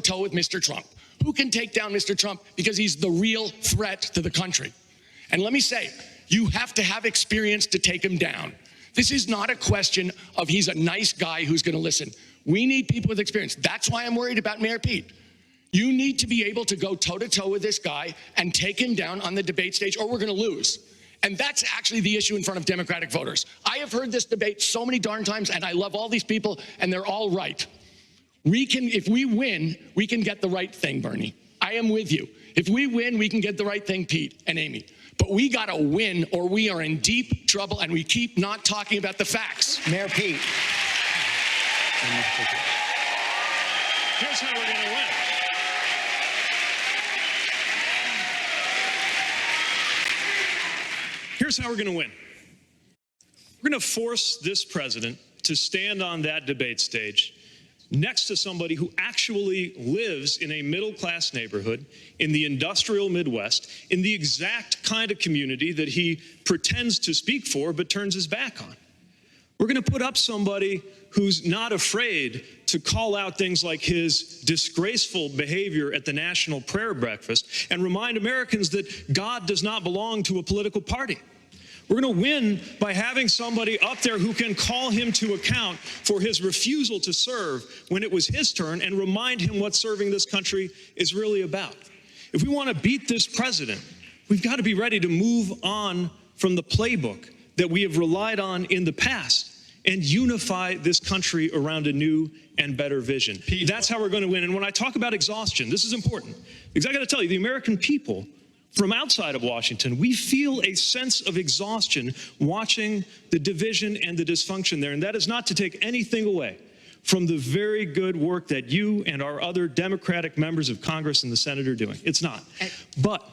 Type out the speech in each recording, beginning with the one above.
toe with Mr. Trump. Who can take down Mr. Trump? Because he's the real threat to the country. And let me say, you have to have experience to take him down. This is not a question of he's a nice guy who's going to listen. We need people with experience. That's why I'm worried about Mayor Pete. You need to be able to go toe-to-toe with this guy and take him down on the debate stage, or we're going to lose. And that's actually the issue in front of Democratic voters. I have heard this debate so many darn times, and I love all these people, and they're all right. If we win, we can get the right thing, Bernie. I am with you. If we win, we can get the right thing, Pete and Amy. But we got to win, or we are in deep trouble, and we keep not talking about the facts. Mayor Pete. Here's how we're going to win. Here's how we're going to win. We're going to force this president to stand on that debate stage next to somebody who actually lives in a middle-class neighborhood in the industrial Midwest, in the exact kind of community that he pretends to speak for but turns his back on. We're going to put up somebody who's not afraid to call out things like his disgraceful behavior at the National Prayer Breakfast and remind Americans that God does not belong to a political party. We're going to win by having somebody up there who can call him to account for his refusal to serve when it was his turn and remind him what serving this country is really about. If we want to beat this president, we've got to be ready to move on from the playbook that we have relied on in the past and unify this country around a new and better vision. That's how we're going to win. And when I talk about exhaustion, this is important, because I got to tell you, the American people from outside of Washington, we feel a sense of exhaustion watching the division and the dysfunction there. And that is not to take anything away from the very good work that you and our other Democratic members of Congress and the Senate are doing. It's not. But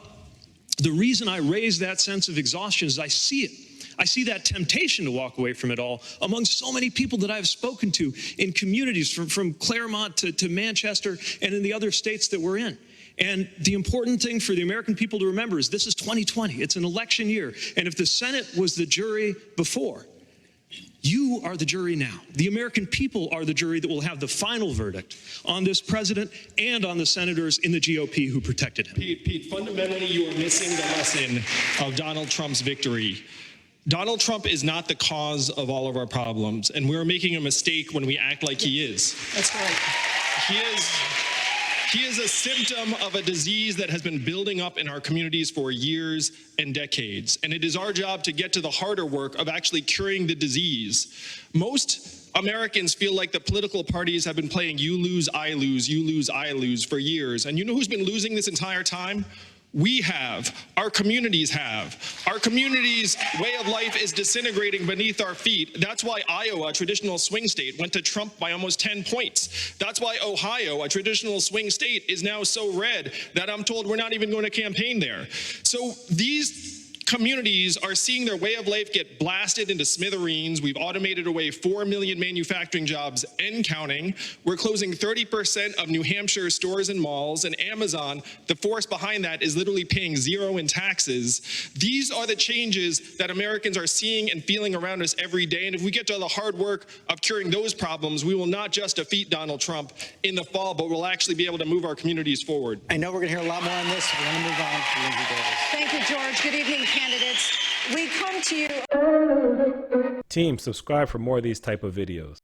the reason I raise that sense of exhaustion is I see it. I see that temptation to walk away from it all among so many people that I've spoken to in communities from Claremont to Manchester and in the other states that we're in. And the important thing for the American people to remember is this is 2020. It's an election year. And if the Senate was the jury before, you are the jury now. The American people are the jury that will have the final verdict on this president and on the senators in the GOP who protected him. Pete, fundamentally, you are missing the lesson of Donald Trump's victory. Donald Trump is not the cause of all of our problems, and we're making a mistake when we act like he is. That's right. He is a symptom of a disease that has been building up in our communities for years and decades. And it is our job to get to the harder work of actually curing the disease. Most Americans feel like the political parties have been playing you lose, I lose, you lose, I lose for years. And you know who's been losing this entire time? We have, our communities have. Our community's way of life is disintegrating beneath our feet. That's why Iowa, a traditional swing state, went to Trump by almost 10 points. That's why Ohio, a traditional swing state, is now so red that I'm told we're not even going to campaign there. So these communities are seeing their way of life get blasted into smithereens. We've automated away 4 million manufacturing jobs and counting. We're closing 30% of New Hampshire stores and malls, and Amazon, the force behind that, is literally paying zero in taxes. These are the changes that Americans are seeing and feeling around us every day. And if we get to the hard work of curing those problems, we will not just defeat Donald Trump in the fall, but we'll actually be able to move our communities forward. I know we're going to hear a lot more on this. We're going to move on to Lindsay Davis. Thank you, George. Good evening, candidates. We come to you. Team, subscribe for more of these type of videos.